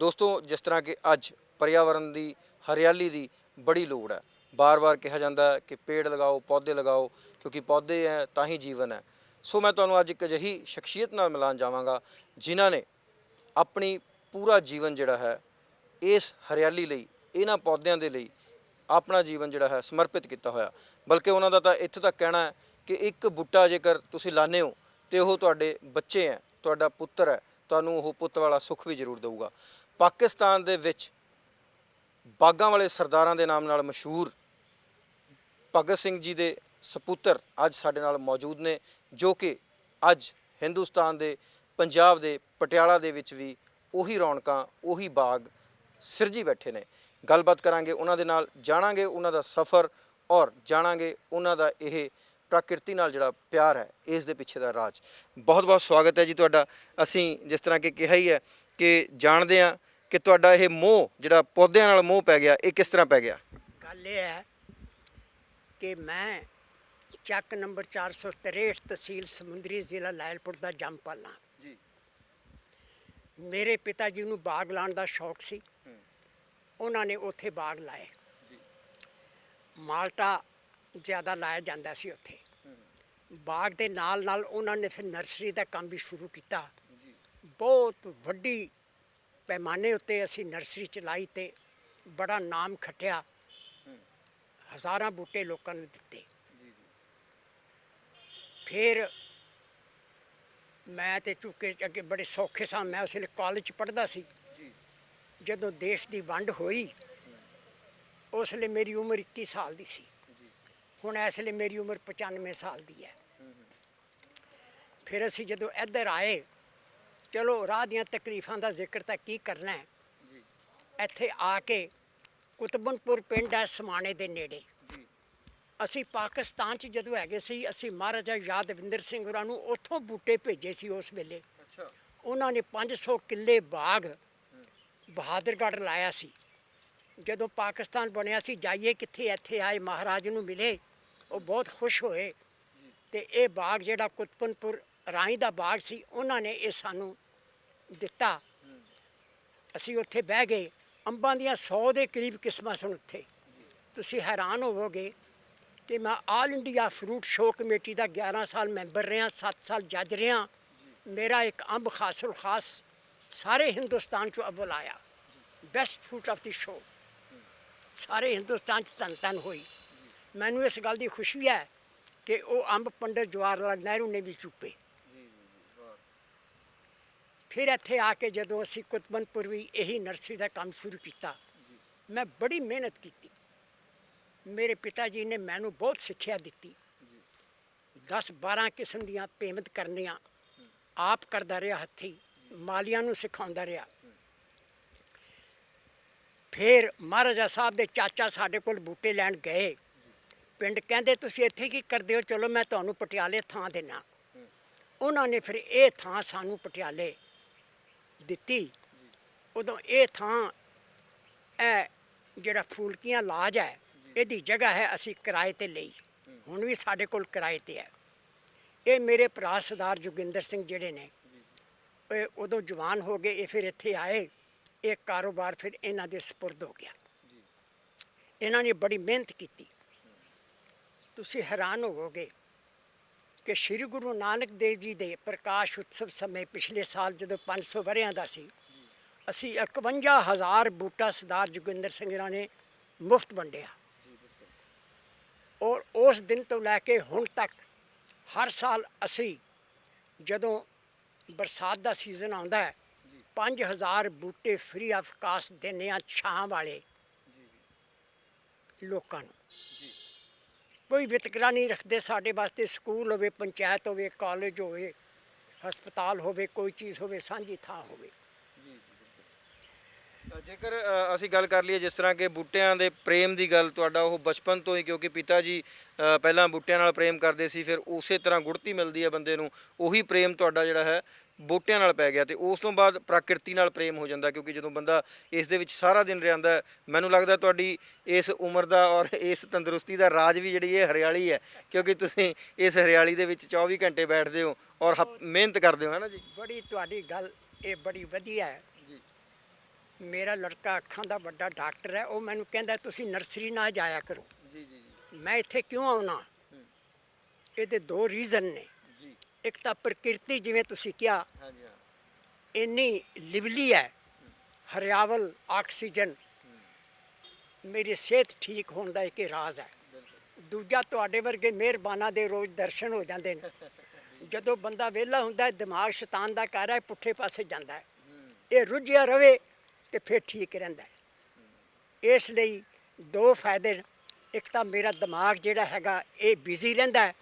दोस्तों जिस तरह कि अज पर्यावरण की हरियाली की बड़ी लोड़ है, बार बार कहा जाता है कि पेड़ लगाओ पौधे लगाओ क्योंकि पौधे हैं तो ही जीवन है। सो मैं तुहानूं अज एक अजिही शख्सियत नाल मिलान जावांगा जिन्हां ने अपनी पूरा जीवन जिहड़ा है इस हरियाली लई इन्हां पौधों के लिए अपना जीवन जिहड़ा है समर्पित किया होया। बल्कि उन्हों का इत्थों तक कहना है कि एक बूटा जेकर तुसीं लाने हो तो वह तुहाडे बच्चे हैं, तुहाडा पुत्तर है, तुहानूं ओह पुत्त वाला सुख भी जरूर देऊगा। पाकिस्तान दे विच बागां वाले सरदारां दे नाम नाल मशहूर भगत सिंह जी दे सपुत्र अज साडे नाल मौजूद ने, जो कि अज हिंदुस्तान दे पंजाब दे पटियाला दे विच भी उही रौनकां उही बाग सिरजी बैठे ने। गलबात करांगे उन्हां दे नाल, जाणांगे उन्हां दा सफ़र और जाणांगे उन्हां दा इह प्रकृति नाल जिहड़ा प्यार है इस दे पिछे दा राज। बहुत बहुत स्वागत है जी तुहाडा। असीं जिस तरह कि कहा ही है कि जाणदे हां कि तुहाडा इह मोह जिहड़ा पौधिਆਂ नाल मोह पै गया, ये किस तरह पै गया? गल ये है कि मैं ਚੱਕ नंबर 463 तहसील ਸਮੁੰਦਰੀ ਜ਼ਿਲ੍ਹਾ ਲਾਇਲਪੁਰ ਦਾ ਜੰਮਪਲ ਹਾਂ ਜੀ। ਮੇਰੇ ਪਿਤਾ ਜੀ ਨੂੰ ਬਾਗ ਲਾਉਣ ਦਾ ਸ਼ੌਕ ਸੀ। ਉਹਨਾਂ ਨੇ ਉੱਥੇ ਬਾਗ ਲਾਏ। ਮਾਲਟਾ ਜ਼ਿਆਦਾ ਲਾਇਆ ਜਾਂਦਾ ਸੀ ਉੱਥੇ। ਬਾਗ ਦੇ ਨਾਲ ਨਾਲ ਉਹਨਾਂ ਨੇ ਫਿਰ ਨਰਸਰੀ ਦਾ ਕੰਮ ਵੀ ਸ਼ੁਰੂ ਕੀਤਾ। ਬਹੁਤ ਵੱਡੀ ਪੈਮਾਨੇ ਉੱਤੇ ਅਸੀਂ ਨਰਸਰੀ ਚਲਾਈ ਤੇ ਬੜਾ ਨਾਮ ਖੱਟਿਆ। ਹਜ਼ਾਰਾਂ ਬੂਟੇ ਲੋਕਾਂ ਨੂੰ ਦਿੱਤੇ। फिर मैं तो चूँकि अगे बड़े सौखे सा, मैं उस कॉलेज पढ़ता सी। जदों देश की वंड हुई उसले मेरी उम्र 21 साल की सी। हुण इसलिए मेरी उम्र 95 साल की है। फिर असी जदों इधर आए, चलो राह दियां तकलीफां दा जिक्र तां की करना है। इत्थे आके कुतबनपुर पिंड है समाणे दे नेड़े। ਅਸੀਂ ਪਾਕਿਸਤਾਨ 'ਚ ਜਦੋਂ ਹੈਗੇ ਸੀ, ਅਸੀਂ ਮਹਾਰਾਜਾ ਯਾਦਵਿੰਦਰ ਸਿੰਘ ਹੋਰਾਂ ਨੂੰ ਉੱਥੋਂ ਬੂਟੇ ਭੇਜੇ ਸੀ ਉਸ ਵੇਲੇ। ਉਹਨਾਂ ਨੇ 500 ਕਿੱਲੇ ਬਾਗ ਬਹਾਦਰਗੜ੍ਹ ਲਾਇਆ ਸੀ। ਜਦੋਂ ਪਾਕਿਸਤਾਨ ਬਣਿਆ ਸੀ, ਜਾਈਏ ਕਿੱਥੇ, ਇੱਥੇ ਆਏ ਮਹਾਰਾਜ ਨੂੰ ਮਿਲੇ, ਉਹ ਬਹੁਤ ਖੁਸ਼ ਹੋਏ। ਅਤੇ ਇਹ ਬਾਗ ਜਿਹੜਾ ਕੁਤਬਨਪੁਰ ਰਾਈ ਦਾ ਬਾਗ ਸੀ, ਉਹਨਾਂ ਨੇ ਇਹ ਸਾਨੂੰ ਦਿੱਤਾ। ਅਸੀਂ ਉੱਥੇ ਬਹਿ ਗਏ। ਅੰਬਾਂ ਦੀਆਂ 100 ਦੇ ਕਰੀਬ ਕਿਸਮਾਂ ਸਨ ਉੱਥੇ। ਤੁਸੀਂ ਹੈਰਾਨ ਹੋਵੋਗੇ कि मैं all India fruit show committee का 11 साल मैंबर रहा, 7 साल जज रहा। मेरा एक अंब खासुल खास सारे हिंदुस्तान चो अव्वल आया, best fruit of the show. सारे हिंदुस्तान धन धन हुई। मैनू इस गल की खुशी है कि वो अंब पंडित जवाहर लाल नेहरू ने भी चुपे। फिर इत्थे आके जदों असी कुतबनपुर भी यही नर्सरी का काम शुरू किया, मैं बड़ी मेहनत की। मेरे पिता जी ने मैनू बहुत सिक्ख्या दी। 10-12 किस्म दियाँ पेमत करनियाँ आप करता रहा, हथी मालिया नू सिखाउंदा रहा। फिर महाराजा साहब दे चाचा साडे कोल बूटे लैन गए। पिंड कहंदे तुसीं इत्थे की करदे हो, चलो मैं तुहानू पटियाले थां देना। उन्होंने फिर ये थां सानू पटियाले दिती। उदों ये थां जिहड़ा फूलकियां लाज है ਇਹਦੀ जगह है, असी किराए ते लई। हुण भी साडे कोल किराए ते है। ये मेरे भरा सरदार जोगिंदर सिंह जिहड़े ने उदों जवान हो गए, ये फिर इत्थे आए। ये कारोबार फिर इन्हां दे सपुर्द हो गया। इन्हां ने बड़ी मेहनत की। तुसीं हैरान होवोगे कि श्री गुरु नानक देव जी दे प्रकाश उत्सव समय पिछले साल जदों 500 वरियां दा सी, असी 51,000 बूटा सरदार जोगिंदर सिंह ने मुफ्त वंडिया। और उस दिन तो लैके हुण तक हर साल असी जदों बरसात का सीजन आता है 5,000 बूटे फ्री ऑफ कास्ट देने छां वाले लोगों को। कोई वितकरा नहीं रखते साढ़े वास्ते। स्कूल होवे, पंचायत होवे, कॉलेज होवे, हस्पताल होवे, कोई चीज़ होवे, सांझी थां होवे। जेकर असी गल कर लीए जिस तरह के बूटियां दे प्रेम की गल, तुहाडा वो बचपन तो ही, क्योंकि पिता जी पहलां बूटियां नाल प्रेम करते सी, फिर उस तरह गुड़ती मिलती है बंदे नूं, उही प्रेम तुहाडा जिहड़ा है बूटियां नाल पै गया। तो उस तो बाद प्रकृति नाल प्रेम हो जाता, क्योंकि जदों बंदा इस दे विच सारा दिन रहिंदा। मैनूं लगदा तुहाडी इस उम्र का और इस तंदुरुस्ती का राज भी जिहड़ी ये हरियाली है, क्योंकि तुसीं इस हरियाली दे विच 24 घंटे बैठते हो और मेहनत करते हो, है ना जी? बड़ी तुहाडी गल ये बड़ी वधिया है। ਮੇਰਾ ਲੜਕਾ ਅੱਖਾਂ ਦਾ ਵੱਡਾ ਡਾਕਟਰ ਹੈ, ਉਹ ਮੈਨੂੰ ਕਹਿੰਦਾ ਤੁਸੀਂ ਨਰਸਰੀ ਨਾ ਜਾਇਆ ਕਰੋ। ਜੀ ਜੀ ਮੈਂ ਇੱਥੇ ਕਿਉਂ ਆਉਣਾ? ਇਹਦੇ ਦੋ ਰੀਜ਼ਨ ਨੇ। ਜੀ ਇੱਕ ਤਾਂ ਪ੍ਰਕਿਰਤੀ, ਜਿਵੇਂ ਤੁਸੀਂ ਕਿਹਾ, ਹਾਂਜੀ ਹਾਂ ਇੰਨੀ ਲਿਵਲੀ ਹੈ, ਹਰਿਆਵਲ, ਆਕਸੀਜਨ, ਮੇਰੀ ਸਿਹਤ ਠੀਕ ਹੋਣ ਦਾ ਇੱਕ ਰਾਜ਼ ਹੈ। ਦੂਜਾ, ਤੁਹਾਡੇ ਵਰਗੇ ਮਿਹਰਬਾਨਾਂ ਦੇ ਰੋਜ਼ ਦਰਸ਼ਨ ਹੋ ਜਾਂਦੇ ਨੇ। ਜਦੋਂ ਬੰਦਾ ਵਿਹਲਾ ਹੁੰਦਾ ਹੈ, ਦਿਮਾਗ ਸ਼ੈਤਾਨ ਦਾ ਘਰ ਹੈ, ਪੁੱਠੇ ਪਾਸੇ ਜਾਂਦਾ ਹੈ। ਇਹ ਰੁੱਝਿਆ ਰਵੇ ਤੇ ਫਿਰ ਠੀਕ ਰਹਿੰਦਾ ਹੈ। ਇਸ ਲਈ ਦੋ ਫਾਇਦੇ ਨੇ। ਇੱਕ ਤਾਂ ਮੇਰਾ ਦਿਮਾਗ ਜਿਹੜਾ ਹੈਗਾ ਇਹ ਬਿਜ਼ੀ ਰਹਿੰਦਾ ਹੈ,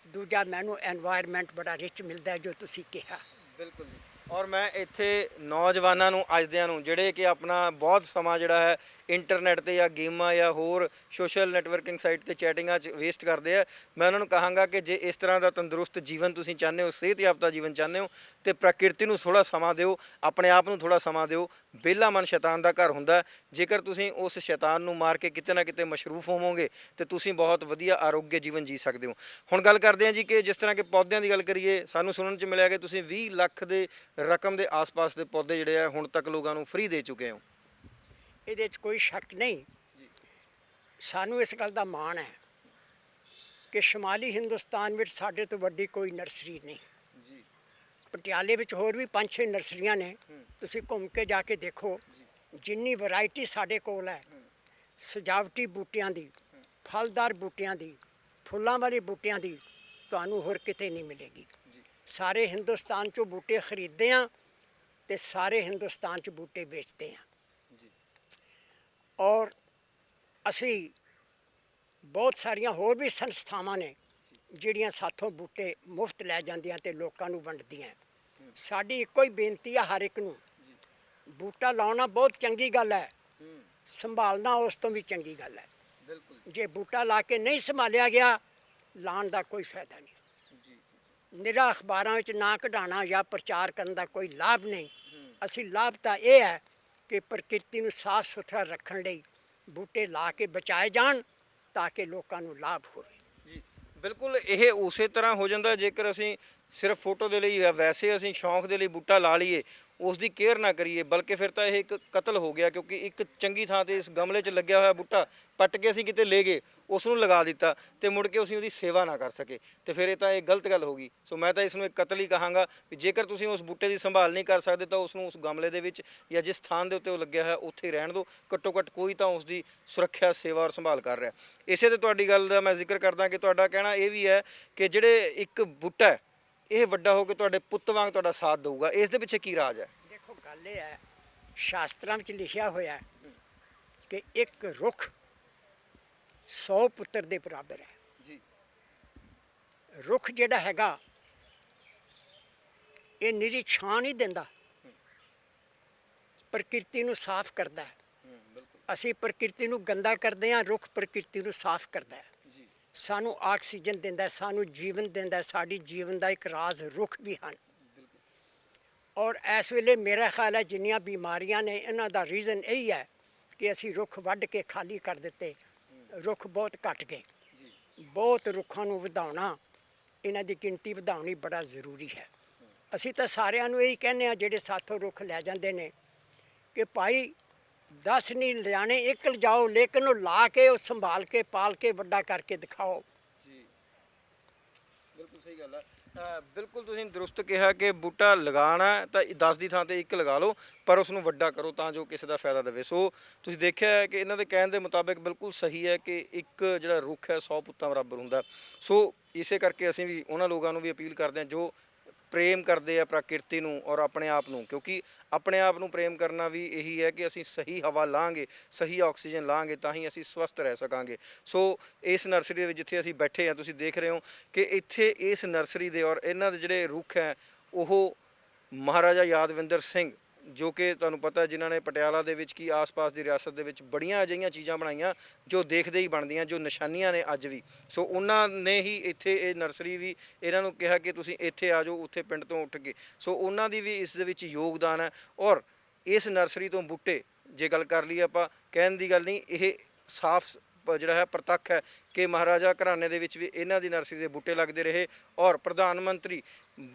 ਦੂਜਾ ਮੈਨੂੰ ਐਨਵਾਇਰਨਮੈਂਟ ਬੜਾ ਰਿਚ ਮਿਲਦਾ ਹੈ, ਜੋ ਤੁਸੀਂ ਕਿਹਾ। ਬਿਲਕੁਲ ਜੀ। ਔਰ ਮੈਂ ਇੱਥੇ ਨੌਜਵਾਨਾਂ ਨੂੰ, ਅੱਜ ਦਿਆਂ ਨੂੰ, ਜਿਹੜੇ ਕਿ ਆਪਣਾ ਬਹੁਤ ਸਮਾਂ ਜਿਹੜਾ ਹੈ ਇੰਟਰਨੈਟ ਤੇ ਜਾਂ ਗੇਮਾਂ ਜਾਂ ਹੋਰ ਸੋਸ਼ਲ ਨੈਟਵਰਕਿੰਗ ਸਾਈਟ ਤੇ ਚੈਟਿੰਗਾਂ 'ਚ ਵੇਸਟ ਕਰਦੇ ਆ, ਮੈਂ ਉਹਨਾਂ ਨੂੰ ਕਹਾਂਗਾ ਕਿ ਜੇ ਇਸ ਤਰ੍ਹਾਂ ਦਾ ਤੰਦਰੁਸਤ ਜੀਵਨ ਤੁਸੀਂ ਚਾਹੁੰਦੇ ਹੋ, ਸਿਹਤਯਾਬਤਾ ਜੀਵਨ ਚਾਹੁੰਦੇ ਹੋ, ਤੇ ਪ੍ਰਕਿਰਤੀ ਨੂੰ ਥੋੜ੍ਹਾ ਸਮਾਂ ਦਿਓ, ਆਪਣੇ ਆਪ ਨੂੰ ਥੋੜ੍ਹਾ ਸਮਾਂ ਦਿਓ। ਵਿਹਲਾ ਮਨ ਸ਼ੈਤਾਨ ਦਾ ਘਰ ਹੁੰਦਾ। ਜੇਕਰ ਤੁਸੀਂ ਉਸ ਸ਼ੈਤਾਨ ਨੂੰ ਮਾਰ ਕੇ ਕਿਤੇ ਨਾ ਕਿਤੇ ਮਸ਼ਰੂਫ ਹੋਵੋਗੇ ਤੇ ਤੁਸੀਂ ਬਹੁਤ ਵਧੀਆ ਆਰੋਗਯ ਜੀਵਨ ਜੀ ਸਕਦੇ ਹੋ। ਹੁਣ ਗੱਲ ਕਰਦੇ ਹਾਂ ਜੀ ਕਿ ਜਿਸ ਤਰ੍ਹਾਂ ਕਿ ਪੌਦਿਆਂ ਦੀ ਗੱਲ ਕਰੀਏ, ਸਾਨੂੰ ਸੁਣਨ 'ਚ ਮਿਲਿਆ ਕਿ ਤੁਸੀਂ 20 ਲੱਖ ਦੇ ਰਕਮ ਦੇ ਆਸ-ਪਾਸ ਦੇ ਪੌਦੇ ਜਿਹੜੇ ਆ ਹੁਣ ਤੱਕ ਲੋਕਾਂ ਨੂੰ ਫ੍ਰੀ ਦੇ ਚੁੱਕੇ ਹੋ। ਇਹਦੇ 'ਚ ਕੋਈ ਸ਼ੱਕ ਨਹੀਂ। ਸਾਨੂੰ ਇਸ ਗੱਲ ਦਾ ਮਾਣ ਹੈ ਕਿ ਸ਼ਮਾਲੀ ਹਿੰਦੁਸਤਾਨ ਵਿੱਚ ਸਾਡੇ ਤੋਂ ਵੱਡੀ ਕੋਈ ਨਰਸਰੀ ਨਹੀਂ। ਜੀ ਪਟਿਆਲੇ ਵਿੱਚ ਹੋਰ ਵੀ 5-6 ਨਰਸਰੀਆਂ ਨੇ, ਤੁਸੀਂ ਘੁੰਮ ਕੇ ਜਾ ਕੇ ਦੇਖੋ। ਜਿੰਨੀ ਵੈਰਾਈਟੀ ਸਾਡੇ ਕੋਲ ਹੈ, ਸਜਾਵਟੀ ਬੂਟਿਆਂ ਦੀ, ਫਲਦਾਰ ਬੂਟਿਆਂ ਦੀ, ਫੁੱਲਾਂ ਵਾਲੇ ਬੂਟਿਆਂ ਦੀ, ਤੁਹਾਨੂੰ ਹੋਰ ਕਿਤੇ ਨਹੀਂ ਮਿਲੇਗੀ। ਸਾਰੇ ਹਿੰਦੁਸਤਾਨ 'ਚੋਂ ਬੂਟੇ ਖਰੀਦਦੇ ਹਾਂ ਤੇ ਸਾਰੇ ਹਿੰਦੁਸਤਾਨ 'ਚ ਬੂਟੇ ਵੇਚਦੇ ਹਾਂ। ਔਰ ਅਸੀਂ ਬਹੁਤ ਸਾਰੀਆਂ ਹੋਰ ਵੀ ਸੰਸਥਾਵਾਂ ਨੇ ਜਿਹੜੀਆਂ ਸਾਥੋਂ ਬੂਟੇ ਮੁਫਤ ਲੈ ਜਾਂਦੀਆਂ ਤੇ ਲੋਕਾਂ ਨੂੰ ਵੰਡਦੀਆਂ। ਸਾਡੀ ਇੱਕੋ ਹੀ ਬੇਨਤੀ ਆ ਹਰ ਇੱਕ ਨੂੰ, ਬੂਟਾ ਲਾਉਣਾ ਬਹੁਤ ਚੰਗੀ ਗੱਲ ਹੈ, ਸੰਭਾਲਣਾ ਉਸ ਤੋਂ ਵੀ ਚੰਗੀ ਗੱਲ ਹੈ। ਜੇ ਬੂਟਾ ਲਾ ਕੇ ਨਹੀਂ ਸੰਭਾਲਿਆ ਗਿਆ, ਲਾਉਣ ਦਾ ਕੋਈ ਫਾਇਦਾ ਨਹੀਂ। ਨਿਰਾ ਅਖਬਾਰਾਂ ਵਿੱਚ ਨਾਂ ਕਢਾਉਣਾ ਜਾਂ ਪ੍ਰਚਾਰ ਕਰਨ ਦਾ ਕੋਈ ਲਾਭ ਨਹੀਂ। ਅਸੀਂ ਲਾਭ ਤਾਂ ਇਹ ਹੈ ਕਿ ਪ੍ਰਕਿਰਤੀ ਨੂੰ ਸਾਫ ਸੁਥਰਾ ਰੱਖਣ ਲਈ ਬੂਟੇ ਲਾ ਕੇ ਬਚਾਏ ਜਾਣ ਤਾਂ ਕਿ ਲੋਕਾਂ ਨੂੰ ਲਾਭ ਹੋਵੇ। ਜੀ ਬਿਲਕੁਲ, ਇਹ ਉਸੇ ਤਰ੍ਹਾਂ ਹੋ ਜਾਂਦਾ ਜੇਕਰ ਅਸੀਂ ਸਿਰਫ ਫੋਟੋ ਦੇ ਲਈ ਜਾਂ ਵੈਸੇ ਅਸੀਂ ਸ਼ੌਂਕ ਦੇ ਲਈ ਬੂਟਾ ਲਾ ਲਈਏ, ਉਸ ਦੀ ਕੇਅਰ ਨਾ ਕਰੀਏ, ਬਲਕਿ ਫਿਰ ਤਾਂ ਇਹ ਇੱਕ ਕਤਲ ਹੋ ਗਿਆ। ਕਿਉਂਕਿ ਇੱਕ ਚੰਗੀ ਥਾਂ 'ਤੇ ਇਸ ਗਮਲੇ 'ਚ ਲੱਗਿਆ ਹੋਇਆ ਬੂਟਾ ਪੱਟ ਕੇ ਅਸੀਂ ਕਿਤੇ ਲੈ ਗਏ, ਉਸ ਨੂੰ ਲਗਾ ਦਿੱਤਾ ਤੇ ਮੁੜ ਕੇ ਅਸੀਂ ਉਹਦੀ ਸੇਵਾ ਨਾ ਕਰ ਸਕੇ, ਤੇ ਫਿਰ ਇਹ ਤਾਂ ਇਹ ਗਲਤ ਗੱਲ ਹੋ ਗਈ। ਸੋ ਮੈਂ ਤਾਂ ਇਸ ਨੂੰ ਇੱਕ ਕਤਲ ਹੀ ਕਹਾਂਗਾ ਵੀ ਜੇਕਰ ਤੁਸੀਂ ਉਸ ਬੂਟੇ ਦੀ ਸੰਭਾਲ ਨਹੀਂ ਕਰ ਸਕਦੇ ਤਾਂ ਉਸ ਨੂੰ ਉਸ ਗਮਲੇ ਦੇ ਵਿੱਚ ਜਾਂ ਜਿਸ ਥਾਂ ਦੇ ਉੱਤੇ ਉਹ ਲੱਗਿਆ ਹੋਇਆ ਉੱਥੇ ਹੀ ਰਹਿਣ ਦਿਓ। ਘੱਟੋ ਘੱਟ ਕੋਈ ਤਾਂ ਉਸ ਦੀ ਸੁਰੱਖਿਆ, ਸੇਵਾ ਔਰ ਸੰਭਾਲ ਕਰ ਰਿਹਾ। ਇਸੇ ਤੇ ਤੁਹਾਡੀ ਗੱਲ ਦਾ ਮੈਂ ਜ਼ਿਕਰ ਕਰਦਾ ਕਿ ਤੁਹਾਡਾ ਕਹਿਣਾ ਇਹ ਵੀ ਹੈ ਕਿ ਜਿਹੜੇ ਇੱਕ ਬੂਟਾ ਹੈ ਇਹ ਵੱਡਾ ਹੋ ਕੇ ਤੁਹਾਡੇ ਪੁੱਤ ਵਾਂਗ ਤੁਹਾਡਾ ਸਾਥ ਦੇਊਗਾ। ਇਸ ਦੇ ਪਿੱਛੇ ਕੀ ਰਾਜ ਹੈ? ਦੇਖੋ, ਗੱਲ ਇਹ ਹੈ, ਸ਼ਾਸਤਰਾਂ ਵਿੱਚ ਲਿਖਿਆ ਹੋਇਆ ਹੈ ਕਿ ਇੱਕ ਰੁੱਖ 100 ਪੁੱਤਰ ਦੇ ਬਰਾਬਰ ਹੈ। ਜੀ ਰੁੱਖ ਜਿਹੜਾ ਹੈਗਾ ਇਹ ਨਿਰੀ ਛਾਂ ਨਹੀਂ ਦਿੰਦਾ, ਪ੍ਰਕਿਰਤੀ ਨੂੰ ਸਾਫ਼ ਕਰਦਾ ਹੈ। ਅਸੀਂ ਪ੍ਰਕਿਰਤੀ ਨੂੰ ਗੰਦਾ ਕਰਦੇ ਹਾਂ, ਰੁੱਖ ਪ੍ਰਕਿਰਤੀ ਨੂੰ ਸਾਫ਼ ਕਰਦਾ ਹੈ, ਸਾਨੂੰ ਆਕਸੀਜਨ ਦਿੰਦਾ, ਸਾਨੂੰ ਜੀਵਨ ਦਿੰਦਾ। ਸਾਡੀ ਜੀਵਨ ਦਾ ਇੱਕ ਰਾਜ਼ ਰੁੱਖ ਵੀ ਹਨ। ਔਰ ਇਸ ਵੇਲੇ ਮੇਰਾ ਖਿਆਲ ਹੈ ਜਿੰਨੀਆਂ ਬਿਮਾਰੀਆਂ ਨੇ ਇਹਨਾਂ ਦਾ ਰੀਜ਼ਨ ਇਹੀ ਹੈ ਕਿ ਅਸੀਂ ਰੁੱਖ ਵੱਢ ਕੇ ਖਾਲੀ ਕਰ ਦਿੱਤੇ, ਰੁੱਖ ਬਹੁਤ ਘਟ ਗਏ। ਬਹੁਤ ਰੁੱਖਾਂ ਨੂੰ ਵਧਾਉਣਾ, ਇਹਨਾਂ ਦੀ ਗਿਣਤੀ ਵਧਾਉਣੀ ਬੜਾ ਜ਼ਰੂਰੀ ਹੈ। ਅਸੀਂ ਤਾਂ ਸਾਰਿਆਂ ਨੂੰ ਇਹੀ ਕਹਿੰਦੇ ਹਾਂ ਜਿਹੜੇ ਸਾਥੋਂ ਰੁੱਖ ਲੈ ਜਾਂਦੇ ਨੇ ਕਿ ਭਾਈ 10 ਨਹੀਂ ਲਿਜਾਣੇ, ਇੱਕ ਲਿਜਾਓ, ਲੇਕਿਨ ਉਹ ਲਾ ਕੇ, ਉਹ ਸੰਭਾਲ ਕੇ, ਪਾਲ ਕੇ, ਵੱਡਾ ਕਰਕੇ ਦਿਖਾਓ। ਜੀ ਬਿਲਕੁਲ ਸਹੀ ਗੱਲ ਹੈ। ਬਿਲਕੁਲ ਤੁਸੀਂ ਦਰੁਸਤ ਕਿਹਾ ਕਿ ਬੂਟਾ ਲਗਾਉਣਾ ਤਾਂ 10 ਦੀ ਥਾਂ ਤੇ ਇੱਕ ਲਗਾ ਲਓ, ਪਰ ਉਸ ਨੂੰ ਵੱਡਾ ਕਰੋ ਤਾਂ ਜੋ ਕਿਸੇ ਦਾ ਫਾਇਦਾ ਦੇਵੇ। ਸੋ ਤੁਸੀਂ ਦੇਖਿਆ ਹੈ ਕਿ ਇਹਨਾਂ ਦੇ ਕਹਿਣ ਦੇ ਮੁਤਾਬਿਕ ਬਿਲਕੁਲ ਸਹੀ ਹੈ ਕਿ ਇੱਕ ਜਿਹੜਾ ਰੁੱਖ ਹੈ 100 ਪੁੱਤਾਂ ਬਰਾਬਰ ਹੁੰਦਾ। ਸੋ ਇਸੇ ਕਰਕੇ ਅਸੀਂ ਵੀ ਉਹਨਾਂ ਲੋਕਾਂ ਨੂੰ ਵੀ ਅਪੀਲ ਕਰਦੇ ਹਾਂ ਜੋ ਪ੍ਰੇਮ ਕਰਦੇ ਆ ਪ੍ਰਕਿਰਤੀ ਨੂੰ ਔਰ ਆਪਣੇ ਆਪ ਨੂੰ, ਕਿਉਂਕਿ ਆਪਣੇ ਆਪ ਨੂੰ ਪ੍ਰੇਮ ਕਰਨਾ ਵੀ ਇਹੀ ਹੈ ਕਿ ਅਸੀਂ ਸਹੀ ਹਵਾ ਲਾਂਗੇ, ਸਹੀ ਆਕਸੀਜਨ ਲਾਂਗੇ, ਤਾਂ ਹੀ ਅਸੀਂ ਸਵਸਥ ਰਹਿ ਸਕਾਂਗੇ। ਸੋ ਇਸ ਨਰਸਰੀ ਦੇ ਵਿੱਚ ਜਿੱਥੇ ਅਸੀਂ ਬੈਠੇ ਹਾਂ, ਤੁਸੀਂ ਦੇਖ ਰਹੇ ਹੋ ਕਿ ਇੱਥੇ ਇਸ ਨਰਸਰੀ ਦੇ ਔਰ ਇਹਨਾਂ ਦੇ ਜਿਹੜੇ ਰੁੱਖ ਹੈ ਉਹ ਮਹਾਰਾਜਾ ਯਾਦਵਿੰਦਰ ਸਿੰਘ, ਜੋ ਕਿ ਤੁਹਾਨੂੰ ਪਤਾ ਜਿਨ੍ਹਾਂ ਨੇ ਪਟਿਆਲਾ ਦੇ ਵਿੱਚ ਕੀ ਆਸ-ਪਾਸ ਦੀ ਰਿਆਸਤ ਦੇ ਵਿੱਚ ਬੜੀਆਂ ਅਜਿਹੀਆਂ ਚੀਜ਼ਾਂ ਬਣਾਈਆਂ ਜੋ ਦੇਖਦੇ ਹੀ ਬਣਦੀਆਂ, ਜੋ ਨਿਸ਼ਾਨੀਆਂ ਨੇ ਅੱਜ ਵੀ। ਸੋ ਉਹਨਾਂ ਨੇ ਹੀ ਇੱਥੇ ਇਹ ਨਰਸਰੀ ਵੀ ਇਹਨਾਂ ਨੂੰ ਕਿਹਾ ਕਿ ਤੁਸੀਂ ਇੱਥੇ ਆ ਜਾਓ, ਉੱਥੇ ਪਿੰਡ ਤੋਂ ਉੱਠ ਕੇ। ਸੋ ਉਹਨਾਂ ਦੀ ਵੀ ਇਸ ਦੇ ਵਿੱਚ ਯੋਗਦਾਨ ਹੈ। ਔਰ ਇਸ ਨਰਸਰੀ ਤੋਂ ਬੂਟੇ, ਜੇ ਗੱਲ ਕਰ ਲਈਏ ਆਪਾਂ, ਕਹਿਣ ਦੀ ਗੱਲ ਨਹੀਂ, ਇਹ ਸਾਫ਼ ਜਿਹੜਾ ਹੈ ਪ੍ਰਤੱਖ ਹੈ ਕਿ ਮਹਾਰਾਜਾ ਘਰਾਣੇ ਦੇ ਵਿੱਚ ਵੀ ਇਹਨਾਂ ਦੀ ਨਰਸਰੀ ਦੇ ਬੂਟੇ ਲੱਗਦੇ ਰਹੇ ਔਰ ਪ੍ਰਧਾਨ ਮੰਤਰੀ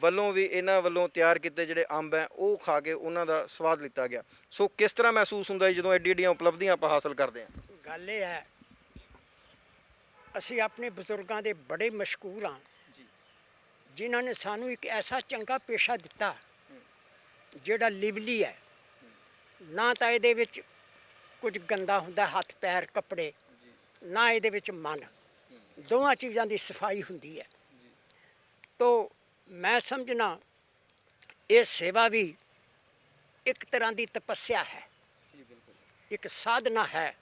ਵੱਲੋਂ ਵੀ ਇਹਨਾਂ ਵੱਲੋਂ ਤਿਆਰ ਕੀਤੇ ਜਿਹੜੇ ਅੰਬ ਹੈ ਉਹ ਖਾ ਕੇ ਉਹਨਾਂ ਦਾ ਸਵਾਦ ਲਿੱਤਾ ਗਿਆ। ਸੋ ਕਿਸ ਤਰ੍ਹਾਂ ਮਹਿਸੂਸ ਹੁੰਦਾ ਜੀ ਜਦੋਂ ਐਡੀ ਐਡੀਆਂ ਉਪਲਬਧੀਆਂ ਆਪਾਂ ਹਾਸਲ ਕਰਦੇ ਹਾਂ? ਗੱਲ ਇਹ ਹੈ, ਅਸੀਂ ਆਪਣੇ ਬਜ਼ੁਰਗਾਂ ਦੇ ਬੜੇ ਮਸ਼ਕੂਰ ਹਾਂ ਜਿਨ੍ਹਾਂ ਨੇ ਸਾਨੂੰ ਇੱਕ ਐਸਾ ਚੰਗਾ ਪੇਸ਼ਾ ਦਿੱਤਾ ਜਿਹੜਾ ਲਿਵਲੀ ਹੈ। ਨਾ ਤਾਂ ਇਹਦੇ ਵਿੱਚ ਕੁਝ ਗੰਦਾ ਹੁੰਦਾ, ਹੱਥ ਪੈਰ ਕੱਪੜੇ, ਨਾ ਇਹਦੇ ਵਿੱਚ ਮਨ, ਦੋਵਾਂ ਚੀਜ਼ਾਂ ਦੀ ਸਫਾਈ ਹੁੰਦੀ ਹੈ। ਤੋ ਮੈਂ ਸਮਝਣਾ ਇਹ ਸੇਵਾ ਵੀ ਇੱਕ ਤਰ੍ਹਾਂ ਦੀ ਤਪੱਸਿਆ ਹੈ, ਇੱਕ ਸਾਧਨਾ ਹੈ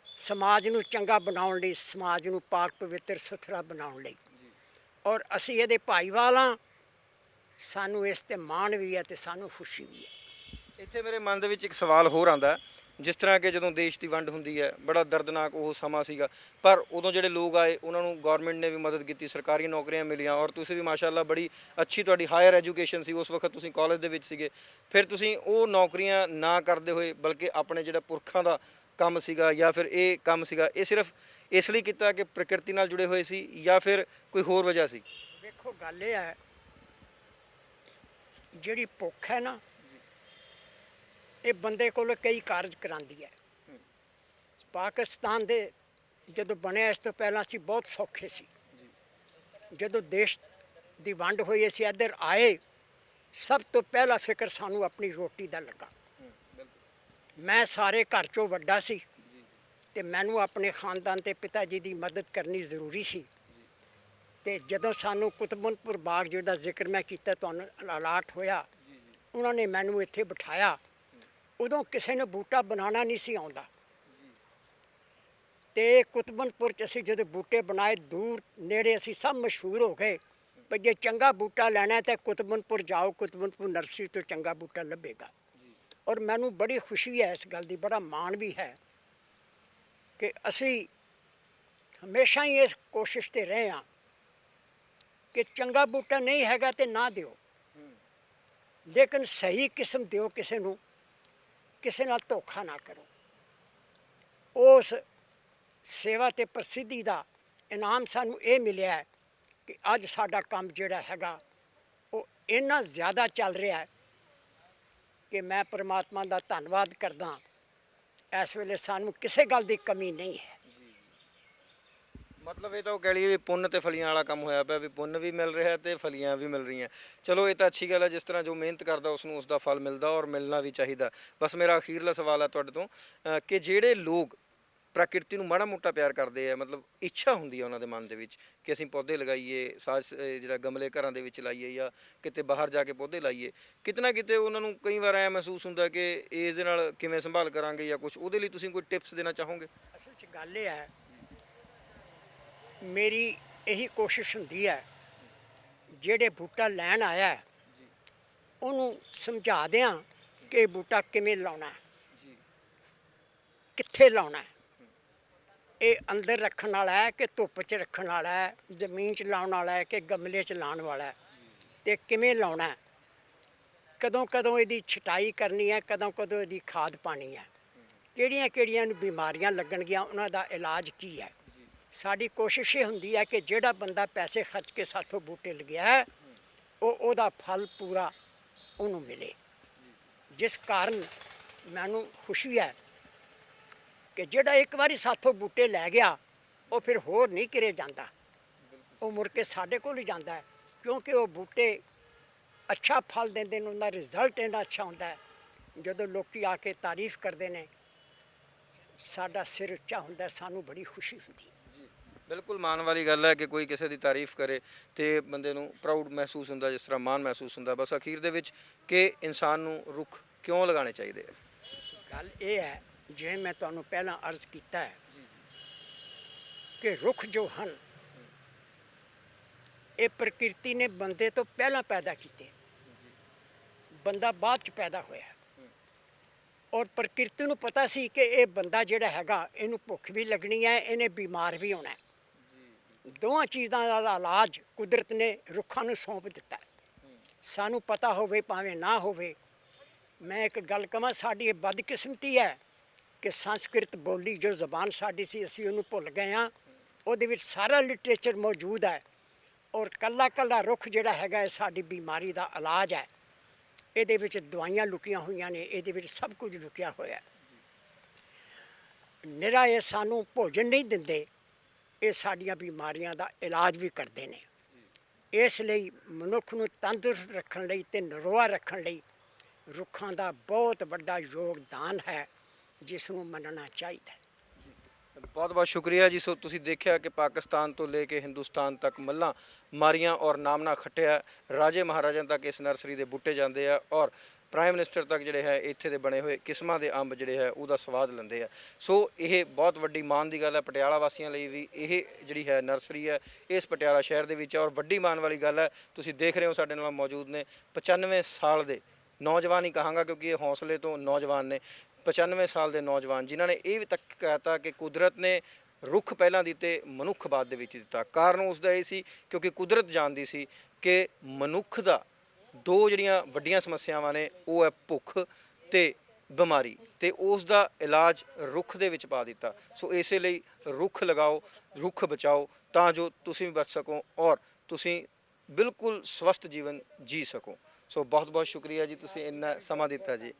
ਸਮਾਜ ਨੂੰ ਚੰਗਾ ਬਣਾਉਣ ਲਈ, ਸਮਾਜ ਨੂੰ ਪਾਕ ਪਵਿੱਤਰ ਸੁਥਰਾ ਬਣਾਉਣ ਲਈ। ਔਰ ਅਸੀਂ ਇਹਦੇ ਭਾਈਵਾਲ ਹਾਂ, ਸਾਨੂੰ ਇਸ 'ਤੇ ਮਾਣ ਵੀ ਹੈ ਅਤੇ ਸਾਨੂੰ ਖੁਸ਼ੀ ਵੀ ਹੈ। ਇੱਥੇ ਮੇਰੇ ਮਨ ਦੇ ਵਿੱਚ ਇੱਕ ਸਵਾਲ ਹੋਰ ਆਉਂਦਾ ਹੈ, ਜਿਸ ਤਰ੍ਹਾਂ ਕਿ ਜਦੋਂ ਦੇਸ਼ ਦੀ ਵੰਡ ਹੁੰਦੀ ਹੈ ਬੜਾ ਦਰਦਨਾਕ ਉਹ ਸਮਾਂ ਸੀਗਾ, ਪਰ ਉਦੋਂ ਜਿਹੜੇ ਲੋਕ ਆਏ ਉਹਨਾਂ ਨੂੰ ਗਵਰਨਮੈਂਟ ਨੇ ਵੀ ਮਦਦ ਕੀਤੀ, ਸਰਕਾਰੀ ਨੌਕਰੀਆਂ ਮਿਲੀਆਂ ਔਰ ਤੁਸੀਂ ਵੀ ਮਾਸ਼ਾਅੱਲਾ ਬੜੀ ਅੱਛੀ ਤੁਹਾਡੀ ਹਾਇਰ ਐਜੂਕੇਸ਼ਨ ਸੀ, ਉਸ ਵਕਤ ਤੁਸੀਂ ਕਾਲਜ ਦੇ ਵਿੱਚ ਸੀਗੇ। ਫਿਰ ਤੁਸੀਂ ਉਹ ਨੌਕਰੀਆਂ ਨਾ ਕਰਦੇ ਹੋਏ ਬਲਕਿ ਆਪਣੇ ਜਿਹੜਾ ਪੁਰਖਾਂ ਦਾ ਕੰਮ ਸੀਗਾ ਜਾਂ ਫਿਰ ਇਹ ਕੰਮ ਸੀਗਾ, ਇਹ ਸਿਰਫ ਇਸ ਲਈ ਕੀਤਾ ਕਿ ਪ੍ਰਕਿਰਤੀ ਨਾਲ ਜੁੜੇ ਹੋਏ ਸੀ ਜਾਂ ਫਿਰ ਕੋਈ ਹੋਰ ਵਜ੍ਹਾ ਸੀ? ਵੇਖੋ ਗੱਲ ਇਹ ਹੈ, ਜਿਹੜੀ ਭੁੱਖ ਹੈ ਨਾ ਇਹ ਬੰਦੇ ਕੋਲ ਕਈ ਕਾਰਜ ਕਰਾਉਂਦੀ ਹੈ। ਪਾਕਿਸਤਾਨ ਦੇ ਜਦੋਂ ਬਣਿਆ ਇਸ ਤੋਂ ਪਹਿਲਾਂ ਅਸੀਂ ਬਹੁਤ ਸੌਖੇ ਸੀ। ਜਦੋਂ ਦੇਸ਼ ਦੀ ਵੰਡ ਹੋਈ ਅਸੀਂ ਇੱਧਰ ਆਏ, ਸਭ ਤੋਂ ਪਹਿਲਾ ਫਿਕਰ ਸਾਨੂੰ ਆਪਣੀ ਰੋਟੀ ਦਾ ਲੱਗਾ। ਮੈਂ ਸਾਰੇ ਘਰ 'ਚੋਂ ਵੱਡਾ ਸੀ ਅਤੇ ਮੈਨੂੰ ਆਪਣੇ ਖਾਨਦਾਨ ਅਤੇ ਪਿਤਾ ਜੀ ਦੀ ਮਦਦ ਕਰਨੀ ਜ਼ਰੂਰੀ ਸੀ। ਅਤੇ ਜਦੋਂ ਸਾਨੂੰ ਕੁਤਬੁੱਧਪੁਰ ਬਾਗ ਜਿਹੜਾ ਜ਼ਿਕਰ ਮੈਂ ਕੀਤਾ ਤੁਹਾਨੂੰ ਅਲਾਟ ਹੋਇਆ, ਉਹਨਾਂ ਨੇ ਮੈਨੂੰ ਇੱਥੇ ਬਿਠਾਇਆ। ਉਦੋਂ ਕਿਸੇ ਨੇ ਬੂਟਾ ਬਣਾਉਣਾ ਨਹੀਂ ਸੀ ਆਉਂਦਾ ਅਤੇ ਕੁਤਬੁੱਧਪੁਰ 'ਚ ਅਸੀਂ ਜਦੋਂ ਬੂਟੇ ਬਣਾਏ, ਦੂਰ ਨੇੜੇ ਅਸੀਂ ਸਭ ਮਸ਼ਹੂਰ ਹੋ ਗਏ ਵੀ ਜੇ ਚੰਗਾ ਬੂਟਾ ਲੈਣਾ ਤਾਂ ਕੁਤਬੁੱਧਪੁਰ ਜਾਓ, ਕੁਤਬੁੱਧਪੁਰ ਨਰਸਰੀ ਤੋਂ ਚੰਗਾ ਬੂਟਾ ਲੱਭੇਗਾ। ਔਰ ਮੈਨੂੰ ਬੜੀ ਖੁਸ਼ੀ ਹੈ ਇਸ ਗੱਲ ਦੀ, ਬੜਾ ਮਾਣ ਵੀ ਹੈ ਕਿ ਅਸੀਂ ਹਮੇਸ਼ਾ ਹੀ ਇਸ ਕੋਸ਼ਿਸ਼ 'ਤੇ ਰਹੇ ਹਾਂ ਕਿ ਚੰਗਾ ਬੂਟਾ ਨਹੀਂ ਹੈਗਾ ਤੇ ਨਾ ਦਿਓ, ਲੇਕਿਨ ਸਹੀ ਕਿਸਮ ਦਿਓ, ਕਿਸੇ ਨੂੰ ਕਿਸੇ ਨਾਲ ਧੋਖਾ ਨਾ ਕਰੋ। ਉਸ ਸੇਵਾ ਤੇ ਪ੍ਰਸਿੱਧੀ ਦਾ ਇਨਾਮ ਸਾਨੂੰ ਇਹ ਮਿਲਿਆ ਹੈ ਕਿ ਅੱਜ ਸਾਡਾ ਕੰਮ ਜਿਹੜਾ ਹੈਗਾ ਉਹ ਇੰਨਾ ਜ਼ਿਆਦਾ ਚੱਲ ਰਿਹਾ ਹੈ ਕਿ ਮੈਂ ਪਰਮਾਤਮਾ ਦਾ ਧੰਨਵਾਦ ਕਰਦਾ। ਇਸ ਵੇਲੇ ਸਾਨੂੰ ਕਿਸੇ ਗੱਲ ਦੀ ਕਮੀ ਨਹੀਂ ਹੈ। ਮਤਲਬ ਇਹ ਤਾਂ ਉਹ ਕਹਿ ਲਈਏ ਵੀ ਪੁੰਨ ਤੇ ਫਲੀਆਂ ਵਾਲਾ ਕੰਮ ਹੋਇਆ ਪਿਆ, ਵੀ ਪੁੰਨ ਵੀ ਮਿਲ ਰਿਹਾ ਤੇ ਫਲੀਆਂ ਵੀ ਮਿਲ ਰਹੀਆਂ। ਚਲੋ ਇਹ ਤਾਂ ਅੱਛੀ ਗੱਲ ਹੈ, ਜਿਸ ਤਰ੍ਹਾਂ ਜੋ ਮਿਹਨਤ ਕਰਦਾ ਉਸ ਨੂੰ ਉਸ ਦਾ ਫਲ ਮਿਲਦਾ ਔਰ ਮਿਲਣਾ ਵੀ ਚਾਹੀਦਾ। ਬਸ ਮੇਰਾ ਅਖੀਰਲਾ ਸਵਾਲ ਹੈ ਤੁਹਾਡੇ ਤੋਂ ਕਿ ਜਿਹੜੇ ਲੋਕ ਪ੍ਰਕਿਰਤੀ ਨੂੰ ਮਾੜਾ ਮੋਟਾ ਪਿਆਰ ਕਰਦੇ ਆ, ਮਤਲਬ ਇੱਛਾ ਹੁੰਦੀ ਹੈ ਉਹਨਾਂ ਦੇ ਮਨ ਦੇ ਵਿੱਚ ਕਿ ਅਸੀਂ ਪੌਦੇ ਲਗਾਈਏ, ਜਿਹੜਾ ਗਮਲੇ ਘਰਾਂ ਦੇ ਵਿੱਚ ਲਾਈਏ ਜਾਂ ਕਿਤੇ ਬਾਹਰ ਜਾ ਕੇ ਪੌਦੇ ਲਾਈਏ, ਕਿਤੇ ਨਾ ਕਿਤੇ ਉਹਨਾਂ ਨੂੰ ਕਈ ਵਾਰ ਐਂ ਮਹਿਸੂਸ ਹੁੰਦਾ ਕਿ ਇਸ ਦੇ ਨਾਲ ਕਿਵੇਂ ਸੰਭਾਲ ਕਰਾਂਗੇ ਜਾਂ ਕੁਝ, ਉਹਦੇ ਲਈ ਤੁਸੀਂ ਕੋਈ ਟਿਪਸ ਦੇਣਾ ਚਾਹੋਗੇ? ਅਸਲ 'ਚ ਗੱਲ ਇਹ ਹੈ, ਮੇਰੀ ਇਹੀ ਕੋਸ਼ਿਸ਼ ਹੁੰਦੀ ਹੈ ਜਿਹੜੇ ਬੂਟਾ ਲੈਣ ਆਇਆ ਹੈ, ਉਹਨੂੰ ਸਮਝਾ ਦਿਆਂ ਕਿ ਇਹ ਬੂਟਾ ਕਿਵੇਂ ਲਾਉਣਾ ਹੈ, ਕਿੱਥੇ ਲਾਉਣਾ ਹੈ, ਇਹ ਅੰਦਰ ਰੱਖਣ ਵਾਲਾ ਹੈ ਕਿ ਧੁੱਪ 'ਚ ਰੱਖਣ ਵਾਲਾ ਹੈ, ਜ਼ਮੀਨ 'ਚ ਲਾਉਣ ਵਾਲਾ ਹੈ ਕਿ ਗਮਲੇ 'ਚ ਲਾਉਣ ਵਾਲਾ ਹੈ, ਅਤੇ ਕਿਵੇਂ ਲਾਉਣਾ ਹੈ, ਕਦੋਂ ਕਦੋਂ ਇਹਦੀ ਛਟਾਈ ਕਰਨੀ ਹੈ, ਕਦੋਂ ਕਦੋਂ ਇਹਦੀ ਖਾਦ ਪਾਣੀ ਹੈ, ਕਿਹੜੀਆਂ ਕਿਹੜੀਆਂ ਨੂੰ ਬਿਮਾਰੀਆਂ ਲੱਗਣਗੀਆਂ, ਉਹਨਾਂ ਦਾ ਇਲਾਜ ਕੀ ਹੈ। ਸਾਡੀ ਕੋਸ਼ਿਸ਼ ਇਹ ਹੁੰਦੀ ਹੈ ਕਿ ਜਿਹੜਾ ਬੰਦਾ ਪੈਸੇ ਖਰਚ ਕੇ ਸਾਥੋਂ ਬੂਟੇ ਲਗਿਆ ਹੈ ਉਹਦਾ ਫਲ ਪੂਰਾ ਉਹਨੂੰ ਮਿਲੇ, ਜਿਸ ਕਾਰਨ ਮੈਨੂੰ ਖੁਸ਼ੀ ਹੈ ਕਿ ਜਿਹੜਾ ਇੱਕ ਵਾਰੀ ਸਾਥੋਂ ਬੂਟੇ ਲੈ ਗਿਆ ਉਹ ਫਿਰ ਹੋਰ ਨਹੀਂ ਕਿਰੇ ਜਾਂਦਾ, ਉਹ ਮੁੜ ਕੇ ਸਾਡੇ ਕੋਲ ਹੀ ਜਾਂਦਾ ਹੈ, ਕਿਉਂਕਿ ਉਹ ਬੂਟੇ ਅੱਛਾ ਫਲ ਦਿੰਦੇ ਨੇ, ਉਹਦਾ ਰਿਜ਼ਲਟ ਇੰਨਾ ਅੱਛਾ ਹੁੰਦਾ ਹੈ। ਜਦੋਂ ਲੋਕ ਆ ਕੇ ਤਾਰੀਫ ਕਰਦੇ ਨੇ ਸਾਡਾ ਸਿਰ ਉੱਚਾ ਹੁੰਦਾ, ਸਾਨੂੰ ਬੜੀ ਖੁਸ਼ੀ ਹੁੰਦੀ। ਬਿਲਕੁਲ ਮਾਣ ਵਾਲੀ ਗੱਲ ਹੈ ਕਿ ਕੋਈ ਕਿਸੇ ਦੀ ਤਾਰੀਫ ਕਰੇ ਤੇ ਬੰਦੇ ਨੂੰ ਪ੍ਰਾਊਡ ਮਹਿਸੂਸ ਹੁੰਦਾ, ਜਿਸ ਤਰ੍ਹਾਂ ਮਾਣ ਮਹਿਸੂਸ ਹੁੰਦਾ। ਬਸ ਅਖੀਰ ਦੇ ਵਿੱਚ ਕਿ ਇਨਸਾਨ ਨੂੰ ਰੁੱਖ ਕਿਉਂ ਲਗਾਉਣੇ ਚਾਹੀਦੇ ਆ? ਗੱਲ ਇਹ ਹੈ, ਜਿਵੇਂ ਮੈਂ ਤੁਹਾਨੂੰ ਪਹਿਲਾਂ ਅਰਜ਼ ਕੀਤਾ ਹੈ ਕਿ ਰੁੱਖ ਜੋ ਹਨ ਇਹ ਪ੍ਰਕਿਰਤੀ ਨੇ ਬੰਦੇ ਤੋਂ ਪਹਿਲਾਂ ਪੈਦਾ ਕੀਤੇ, ਬੰਦਾ ਬਾਅਦ 'ਚ ਪੈਦਾ ਹੋਇਆ। ਔਰ ਪ੍ਰਕਿਰਤੀ ਨੂੰ ਪਤਾ ਸੀ ਕਿ ਇਹ ਬੰਦਾ ਜਿਹੜਾ ਹੈਗਾ ਇਹਨੂੰ ਭੁੱਖ ਵੀ ਲੱਗਣੀ ਹੈ, ਇਹਨੇ ਬਿਮਾਰ ਵੀ ਹੋਣਾ ਹੈ। ਦੋਵਾਂ ਚੀਜ਼ਾਂ ਦਾ ਇਲਾਜ ਕੁਦਰਤ ਨੇ ਰੁੱਖਾਂ ਨੂੰ ਸੌਂਪ ਦਿੱਤਾ। ਸਾਨੂੰ ਪਤਾ ਹੋਵੇ ਭਾਵੇਂ ਨਾ ਹੋਵੇ। ਮੈਂ ਇੱਕ ਗੱਲ ਕਹਾਂ, ਸਾਡੀ ਇਹ ਬਦਕਿਸਮਤੀ ਹੈ ਕਿ ਸੰਸਕ੍ਰਿਤ ਬੋਲੀ ਜੋ ਜ਼ਬਾਨ ਸਾਡੀ ਸੀ ਅਸੀਂ ਉਹਨੂੰ ਭੁੱਲ ਗਏ ਹਾਂ। ਉਹਦੇ ਵਿੱਚ ਸਾਰਾ ਲਿਟਰੇਚਰ ਮੌਜੂਦ ਹੈ ਔਰ ਕੱਲਾ ਕੱਲਾ ਰੁੱਖ ਜਿਹੜਾ ਹੈਗਾ ਹੈ ਸਾਡੀ ਬਿਮਾਰੀ ਦਾ ਇਲਾਜ ਹੈ। ਇਹਦੇ ਵਿੱਚ ਦਵਾਈਆਂ ਲੁਕੀਆਂ ਹੋਈਆਂ ਨੇ, ਇਹਦੇ ਵਿੱਚ ਸਭ ਕੁਝ ਲੁਕਿਆ ਹੋਇਆ। ਨਿਰਾ ਇਹ ਸਾਨੂੰ ਭੋਜਨ ਨਹੀਂ ਦਿੰਦੇ, ਇਹ ਸਾਡੀਆਂ ਬਿਮਾਰੀਆਂ ਦਾ ਇਲਾਜ ਵੀ ਕਰਦੇ ਨੇ। ਇਸ ਲਈ ਮਨੁੱਖ ਨੂੰ ਤੰਦਰੁਸਤ ਰੱਖਣ ਲਈ ਤੇ ਨਰੋਆ ਰੱਖਣ ਲਈ ਰੁੱਖਾਂ ਦਾ ਬਹੁਤ ਵੱਡਾ ਯੋਗਦਾਨ ਹੈ, ਜਿਸ ਨੂੰ ਮੰਨਣਾ ਚਾਹੀਦਾ ਹੈ। ਬਹੁਤ ਬਹੁਤ ਸ਼ੁਕਰੀਆ ਜੀ। ਸੋ ਤੁਸੀਂ ਦੇਖਿਆ ਕਿ ਪਾਕਿਸਤਾਨ ਤੋਂ ਲੈ ਕੇ ਹਿੰਦੁਸਤਾਨ ਤੱਕ ਮੱਲਾਂ ਮਾਰੀਆਂ ਔਰ ਨਾਮਨਾ ਖੱਟਿਆ, ਰਾਜੇ ਮਹਾਰਾਜਿਆਂ ਤੱਕ ਇਸ ਨਰਸਰੀ ਦੇ ਬੂਟੇ ਜਾਂਦੇ ਆ ਔਰ ਪ੍ਰਾਈਮ ਮਿਨਿਸਟਰ ਤੱਕ ਜਿਹੜੇ ਹੈ ਇੱਥੇ ਦੇ ਬਣੇ ਹੋਏ ਕਿਸਮਾਂ ਦੇ ਅੰਬ ਜਿਹੜੇ ਹੈ ਉਹਦਾ ਸਵਾਦ ਲੈਂਦੇ ਆ। ਸੋ ਇਹ ਬਹੁਤ ਵੱਡੀ ਮਾਣ ਦੀ ਗੱਲ ਹੈ ਪਟਿਆਲਾ ਵਾਸੀਆਂ ਲਈ ਵੀ। ਇਹ ਜਿਹੜੀ ਹੈ ਨਰਸਰੀ ਹੈ ਇਸ ਪਟਿਆਲਾ ਸ਼ਹਿਰ ਦੇ ਵਿੱਚ ਔਰ ਵੱਡੀ ਮਾਣ ਵਾਲੀ ਗੱਲ ਹੈ। ਤੁਸੀਂ ਦੇਖ ਰਹੇ ਹੋ ਸਾਡੇ ਨਾਲ ਮੌਜੂਦ ਨੇ 95 ਸਾਲ ਦੇ ਨੌਜਵਾਨ ਹੀ ਕਹਾਂਗਾ ਕਿਉਂਕਿ ਇਹ ਹੌਸਲੇ ਤੋਂ ਨੌਜਵਾਨ ਨੇ। 95 ਸਾਲ ਦੇ ਨੌਜਵਾਨ ਜਿਨ੍ਹਾਂ ਨੇ ਇਹ ਵੀ ਤੱਕ ਕਹਿਤਾ ਕਿ ਕੁਦਰਤ ਨੇ ਰੁੱਖ ਪਹਿਲਾਂ ਦਿੱਤੇ, ਮਨੁੱਖ ਬਾਅਦ ਦੇ ਵਿੱਚ ਦਿੱਤਾ। ਕਾਰਨ ਉਸ ਦਾ ਇਹ ਸੀ ਕਿਉਂਕਿ ਕੁਦਰਤ ਜਾਣਦੀ ਸੀ ਕਿ ਮਨੁੱਖ ਦਾ ਦੋ ਜਿਹੜੀਆਂ ਵੱਡੀਆਂ ਸਮੱਸਿਆਵਾਂ ਨੇ ਉਹ ਹੈ ਭੁੱਖ ਤੇ ਬਿਮਾਰੀ, ਤੇ ਉਸ ਦਾ ਇਲਾਜ ਰੁੱਖ ਦੇ ਵਿੱਚ ਪਾ ਦਿੱਤਾ। ਸੋ ਇਸੇ ਲਈ ਰੁੱਖ ਲਗਾਓ, ਰੁੱਖ ਬਚਾਓ ਤਾਂ ਜੋ ਤੁਸੀਂ ਵੀ ਬਚ ਸਕੋ ਔਰ ਤੁਸੀਂ ਬਿਲਕੁਲ ਸਵਸਥ ਜੀਵਨ ਜੀ ਸਕੋ। ਸੋ ਬਹੁਤ ਬਹੁਤ ਸ਼ੁਕਰੀਆ ਜੀ, ਤੁਸੀਂ ਇੰਨਾ ਸਮਾਂ ਦਿੱਤਾ ਜੀ।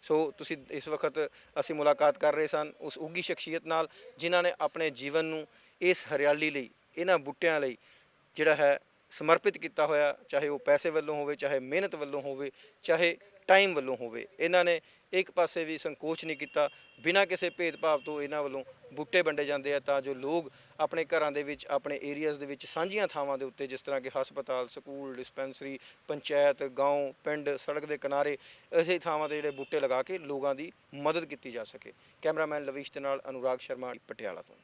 ਸੋ ਤੁਸੀਂ ਇਸ ਵਕਤ ਅਸੀਂ ਮੁਲਾਕਾਤ ਕਰ ਰਹੇ ਸਨ ਉਸ ਉੱਘੀ ਸ਼ਖਸੀਅਤ ਨਾਲ ਜਿਨ੍ਹਾਂ ਨੇ ਆਪਣੇ ਜੀਵਨ ਨੂੰ ਇਸ ਹਰਿਆਲੀ ਲਈ, ਇਹਨਾਂ ਬੂਟਿਆਂ ਲਈ ਜਿਹੜਾ ਹੈ ਸਮਰਪਿਤ ਕੀਤਾ ਹੋਇਆ, ਚਾਹੇ ਉਹ ਪੈਸੇ ਵੱਲੋਂ ਹੋਵੇ, ਚਾਹੇ ਮਿਹਨਤ ਵੱਲੋਂ ਹੋਵੇ, ਚਾਹੇ ਟਾਈਮ ਵੱਲੋਂ ਹੋਵੇ। ਇਹਨਾਂ ਨੇ ਇੱਕ ਪਾਸੇ ਵੀ ਸੰਕੋਚ ਨਹੀਂ ਕੀਤਾ। ਬਿਨਾਂ ਕਿਸੇ ਭੇਦਭਾਵ ਤੋਂ ਇਹਨਾਂ ਵੱਲੋਂ ਬੂਟੇ ਵੰਡੇ ਜਾਂਦੇ ਆ ਤਾਂ ਜੋ ਲੋਕ ਆਪਣੇ ਘਰਾਂ ਦੇ ਵਿੱਚ, ਆਪਣੇ ਏਰੀਆਜ਼ ਦੇ ਵਿੱਚ ਸਾਂਝੀਆਂ ਥਾਵਾਂ ਦੇ ਉੱਤੇ ਜਿਸ ਤਰ੍ਹਾਂ ਕਿ ਹਸਪਤਾਲ, ਸਕੂਲ, ਡਿਸਪੈਂਸਰੀ, ਪੰਚਾਇਤ, ਗਾঁव, ਪਿੰਡ, ਸੜਕ ਦੇ ਕਿਨਾਰੇ ਇਸੇ ਥਾਵਾਂ 'ਤੇ ਜਿਹੜੇ ਬੂਟੇ ਲਗਾ ਕੇ ਲੋਕਾਂ ਦੀ ਮਦਦ ਕੀਤੀ ਜਾ ਸਕੇ। ਕੈਮਰਾਮੈਨ ਲਵੀਸ਼ ਦੇ ਨਾਲ ਅਨੁਰਾਗ ਸ਼ਰਮਾ, ਪਟਿਆਲਾ ਤੋਂ।